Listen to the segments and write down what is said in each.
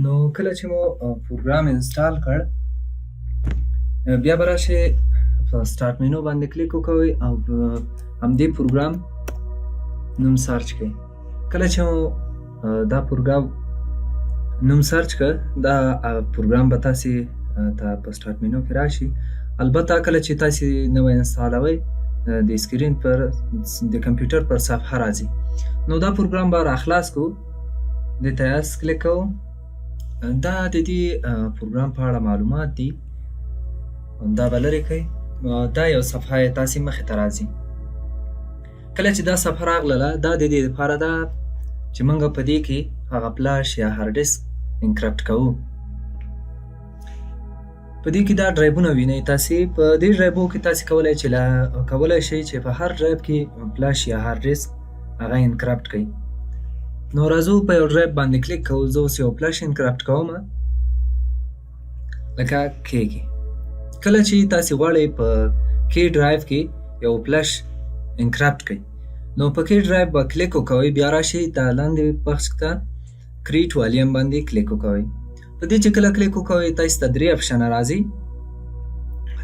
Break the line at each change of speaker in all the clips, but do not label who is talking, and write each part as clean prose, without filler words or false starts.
نو کله چې مو پروګرام انسټال کړ، بیا به راشئ په سټارټ مینو باندې کلیک وکوئ او په همدې پروګرام نوم سرچ کړئ. کله چې مو دا پروګرام نوم سرچ کړ، دا پروګرام به تاسې ته په سټارټ مینو کې راشي. البته کله چې تاسې نوی انسټالوئ، د سکرین پر د کمپیوټر پر صفحه راځي. نو دا پروګرام به راخلاص کړو، دې ته یس کلیک کوو. دا د دې پروګرام په اړه معلومات دي، دا به لرې کړئ. دا یو صفحه یې تاسې مخې ته راځي. کله چې دا صفحه راغله، دا د دې لپاره ده چې موږ په دې کې هغه فلاش یا هارډ ډیسک انکرپټ کوو. په دې کې دا ډرایبونه وینئ تاسې. په دې ډرایبو کې تاسې کولی شئ چې په هر ډرایب کې فلاش یا هارډ ډیسک هغه انکرپټ کړئ. نو راځو په یو ډرایب باندې کلیک کوو. زه اوس یو فلاش انکرپټ کوم، لکه کې کې. کله چې تاسې غواړئ په کې ډرایو کې یو فلاش انکرپټ کړئ، نو په کې ډرایو به کلیک وکوئ. بیا راشئ دا لاندې بکس ته کریټ والیم باندې کلیک وکوئ. په دې چې کله کلیک وکوئ، تاسې ته 3 اپشنه راځي.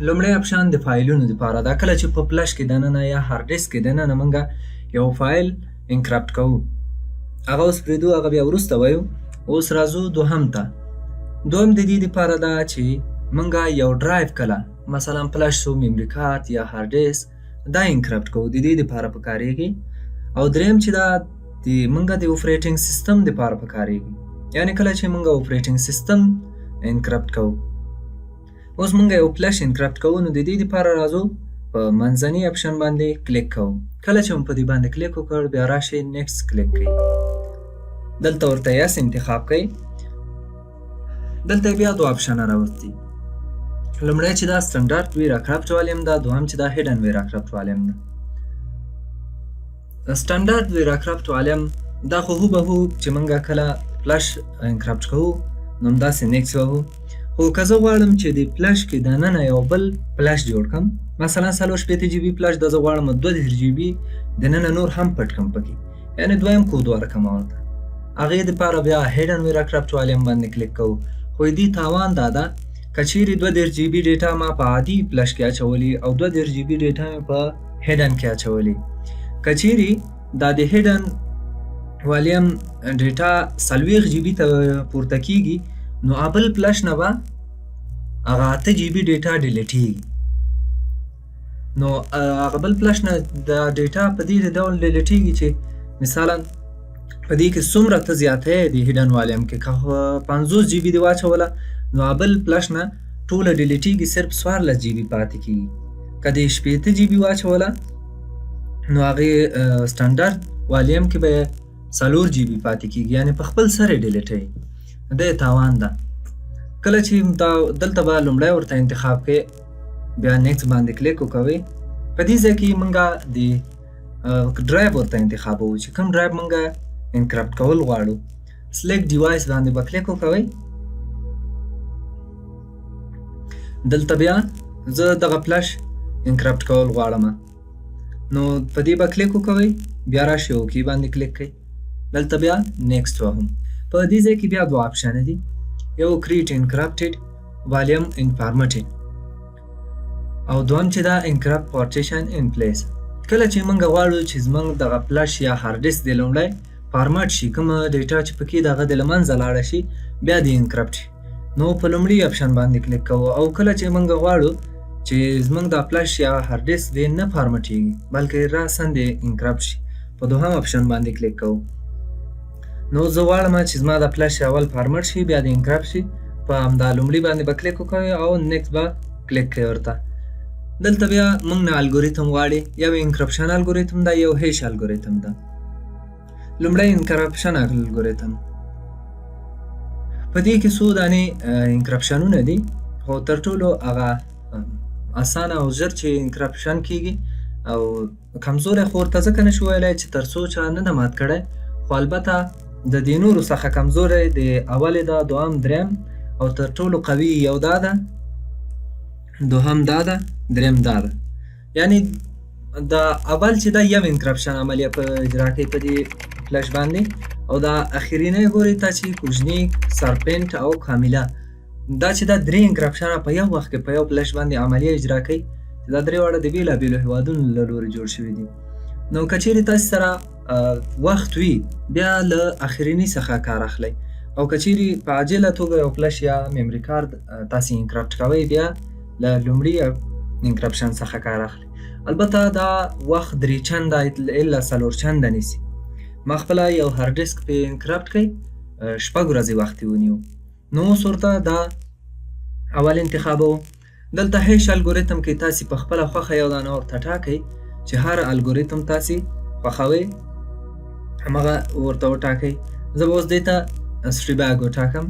لومړی اپشن د فایلونو دپاره ده. کله چې په فلاش کې دننه یا هارډ ډیسک کې دننه موږ یو فایل انکرپټ کوو، هغه اوس پرېږدو، هغه بیا وروسته وایو. اوس راځو دوهم ته. دوهم د دې دپاره ده چې موږ یو ډرایو کله مثلا فلاش شو، میموري کارت یا هارډ ډیسک، دا انکرپټ کوو، د دې دپاره پکارېږي. او دریم چې دا د موږ د اپریټنګ سیسټم دپاره پکارېږي، یعنې کله چې موږ اپریټنګ سیسټم انکرپټ کوو. اوس موږ یو فلاش انکرپټ کوو، نو د دې دپاره راځو په منځني اپشن باندې کلیک کوو. کله چې مو په دې باندې کلیک وکړ، بیا راشئ نیکسټ کلیک کړئ. دلته ورته یس انتخاب کړئ. دلته بیا 2 اپشنه راوستي. لومړی چې دا سټنډرډ ویرا کرفټ والیم ده، دوهم چې دا هیډن ویرا کرفټ والیم ده. سټنډرډ ویرا کرفټ والیم دا خو هوبهو چې موږ کله فلاش انکرپټ کوو، نو همداسې نیکسټ وهو. خو که زه غواړم چې د فلاش کې دننه یو بل فلاش جوړ کړم، مثلا 40 جی بي فلاش ده، زه غواړم 2 جی بي دننه نور هم پټ کړم پکې، یعنې دویم کود ورکړم ورته. هغې دپاره بیا هیډن ویرا کرفټ والیم باندې کلیک کوو. خو دې تاوان دا ده، که چیرې 2 جی بي ډیټا ما په عادي فلاش کې اچولي او 2 جی بي ډیټا مې په هیډن کې اچولي، که چیرې دا د هیډن والیم ډیټا 40 جی بي ته پورته کېږي، نو بل فلاش نه به هغه 8 جی بي ډیټا ډیلیټېږي. نو هغه بل فلاش نه دا ډیټا په دې ډول ډیلیټېږي چې مثلا په دې کې څومره ته زیاتی د هیډن والیم کې، که 50 جی بي دې واچوله، نو بل فلاش نه ټوله ډیلیټېږي، صرف 14 جی بي پاتې کېږي. که د 80 جی بي واچوله، نو هغې سټنډرډ والیم کې به 4 جی بي پاتې کېږي، یعنې په خپل سر یې ډیلیټوي. دا یې تاوان ده. کله چې دلته به لومړی ورته انتخاب کړئ، بیا نیکسټ باندې کلیک وکوئ. په دې ځای کې موږ د ډرایو ورته انتخابوو چې کوم ډرایو موږ انکرپټ کول غواړو. سلیکټ ډیوایس باندې به کلیک وکوئ. دلته بیا زه دغه فلاش انکرپټ کول غواړم، نو په دې به کلیک وکوئ. بیا راشئ اوکې باندې کلیک کړئ. دلته بیا نیکسټ وهم. په دې ځای کې بیا 2 اپشنه دي. یو کریټ انکرپټډ والیم انفارمټډ، او دوهم چې دا انکرپټ پارټیشن ان پلیس. کله چې موږ غواړو چې زموږ دغه فلاش یا هارډ ډیسک د لومړی فارمټ شي، کومه ډیټا چې پکې دغه د له منځه لاړه شي، بیا د انکرپټ شي، نو په لومړي اپشن باندې کلیک کوو. او کله چې موږ غواړو چې زموږ د فلاش یا هارډ ډیسک د نه فارمټېږي، بلکې راساً د انکرپټ شي، په دوهم اپشن باندې کلیک کوو. نو زه غواړم چې زما د فلاش اول فارمټ شي، بیا د انکرپټ شي. په همدا لومړي باندې به کلیک وکوئ او نیکسټ به کلیک کړئ ورته. دلته بیا موږ نه الګوریتم غواړي، یو انکرپشن الګوریتم ده، یو هیش الګوریتم ده. لومړی انکرپشن الګوریتم، په دې کې څو دانې انکرپشنونه دي، خو تر ټولو هغه اسانه او ژر چې انکرپشن کېږي او کمزوری خو ورته ځکه نشو ویلی چې تر څو چا نه ده مات کړی، خو البته د دې نورو څخه کمزوری د اولې ده، دوهم، دریم او تر ټولو قوي یو دا ده، دوهم دا ده، دریم دا ده. یعنې د اول چې دا یو انکرپشن عملیه په اجرا کوي په دې فلاش باندې، او دا اخرینه ګورئ تاسې کوژنیک، سرپنټ او کامیله. دا چې دا درې انکرپشنه په یو وخت کې په یو فلش باندې عملیه اجرا کوي چې دا درې واړه د بېلابېلو هېوادونو له لورې جوړ شوي دي. نو که چیرې تاسې سره وخت وي بیا له اخریني څخه کار اخلئ، او که چیرې په عاجله توګه یو فلش یا میموري کارت تاسې انکرپټ کوئ بیا له لومړي انکرپشن څخه کار اخلئ. البته دا وخت 3 چنده الا 4 چنده نیسي. ما خپله یو هارد ډیسک پې انکرپټ کړئ 6 ورځې وخت یې ونیو. نو اوس ورته دا اول انتخاب و. دلته هیش الګوریتم کې تاسې په خپله خوښه یو دانه ورته ټاکئ چې هر الګوریتم تاسې خوښوئ همغه ورته وټاکئ. زه به اوس دې ته سټري بیګ وټاکم،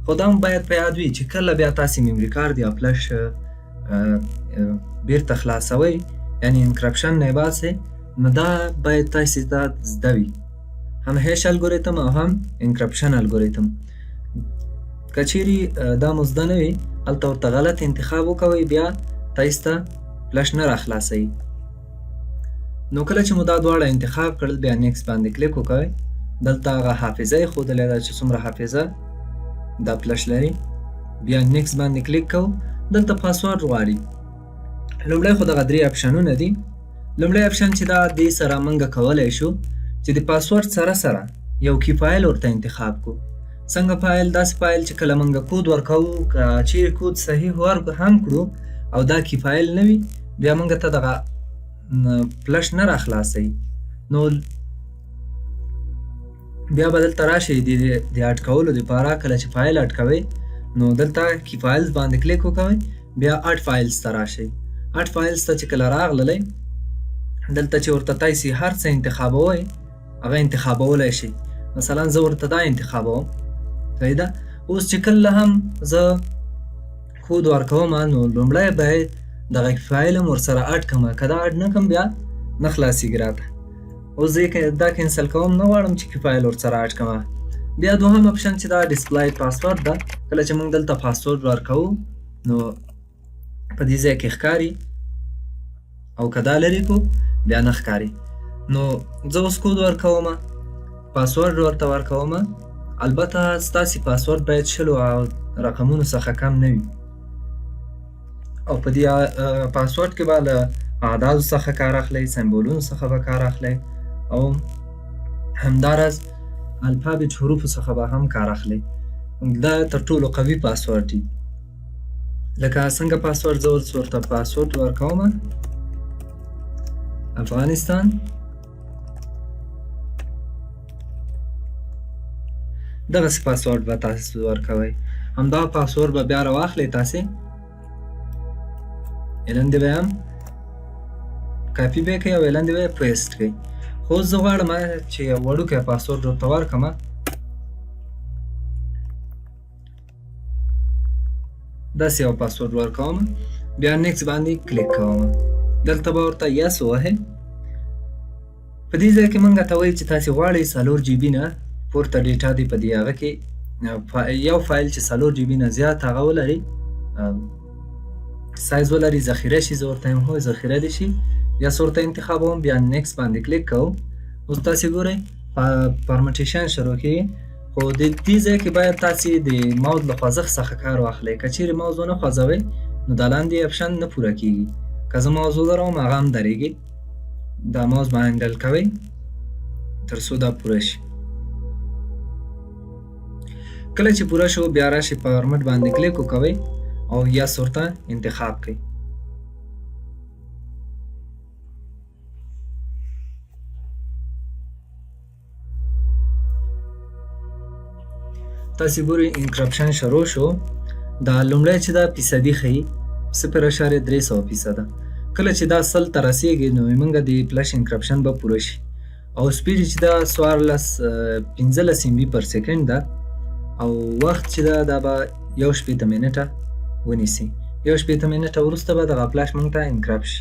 خو دا هم باید په یاد وي چې کله بیا تاسې میموري کارت یا فلش بیرته خلاصوئ یعنې انکرپشن نه یې باسئ، نو دا باید تاسې ته زده وي، هم هیش الګوریتم او هم انکرپشن الګوریتم. که چیرې دا مو زده نه وي هلته ورته غلط انتخاب وکوئ بیا تاسې ته فلش نه راخلاصوي. نو کله چې مو دا دواړه انتخاب کړل بیا نیکس باندې کلیک وکوئ. دلته هغه حافظه یې ښودلې ده چې څومره حافظه دا فلش لري. بیا نیکس باندې کلیک کوو. دلته پاسورډ غواړي. لومړی خو دغه درې اپشنونه دي. لومړی اپشن چې دا دې سره موږ کولی شو چې د پاسورډ سره سره یو کی فایل ورته انتخاب کړو. څنګه فایل؟ داسې فایل چې کله موږ کود ورکوو که چیرې کود صحیح هم کړو او دا کی فایل نه وي بیا موږ ته دغه فلش نه راخلاصوي. نو بیا به دلته راشئ د اټکولو دپاره کله چې فایل اټکوئ نو دلته کی فایلز باندې کلیک وکوئ. بیا اټ فایلز ته راشئ. اټ فایلز ته چې کله راغللی دلته چې ورته تاسې هر څه انتخابوئ هغه انتخابولی شئ. مثلا زه ورته دا انتخابوم. صحیح ده؟ اوس چې کله هم زه کود ورکوم نو لومړی باید دغه فایل هم ورسره اډ کړم. که دا اډ نه کړم بیا نه خلاصېږي راته. اوس زه دا کینسل کوم، نه غواړم چې فایل ورسره اډ کړم. بیا دوهم اپشن چې دا ډسپلای پاسورډ ده. کله چې موږ دلته پاسورډ ورکوو نو په دې ځای کې ښکاري او که دا لرې کړو بیا نه ښکاري. نو زه اوس کود ورکوم، پاسورډ ورته ورکوم. البته ستاسې پاسورډ باید 20 رقمونو څخه کم نه وي او په دې پاسورډ کې به له اعدادو څخه کار اخلئ، سمبولونو څخه به کار اخلئ او همداراز الفابet حروفو څخه به هم کار اخلئ. دا تر ټولو قوي پاسورډ دی. لکه څنګه پاسورډ زه اوس ورته پاسورډ ورکوم افغانستان. دغسې پاسورډ به تاسې ورکوئ. همدا پاسورډ به بیا راواخلئ تاسې لاندې به هم کاپي به یې کړئ او لاندې به یې پیسټ کړئ. خو اوس زه غواړم چې یو وړوکی پاسورډ ورته ورکړم. داسې یو پاسورډ ورکوم. بیا نیکس باندې کلیک کوم. دلته به ورته یس ووهئ. په دې ځای کې موږ ته وایي چې تاسې غواړئ 4 جی بي نه پورته ډیټا دی په دې هغه کې یو فایل چې 4 جی بي نه زیات هغه ولري سایز ولري ذخیره شي. زه ورته یم هو ذخیره دې شي. یا ورته انتخابوم. بیا نیکس باندې کلیک کوم. اوس تاسې ګورئ پرمټیشن شروع کېږي. خو د دې ځای کې باید تاسې د ماوس له خوځښت څخه کار واخلئ. که چیرې ماوس ونه خوځوئ نو دا لاندې اپشن نه پوره کېږي. که زه ماوس ولرم هغه هم درېږي. دا ماوس به هینډل کوئ تر څو دا پوره شي. کله چې پوره شو بیا راشئ فارمټ باندې کلیک وکوئ او یس ورته انتخاب کړئ. تاسې ګورئ انکرپشن شروع شو. دا لومړی چې دا فیصدي ښیي 0.300%. کله چې دا 100 ته رسیږي نو موږ د فلش انکرپشن به پوره شي او سپیډ چې دا 15 MB پر سیکنډ ده او وخت چې دا به 1 شپېته منټه ونیسي. 1 شپېته منټه وروسته به دغه فلش موږ ته انکرپټ شي.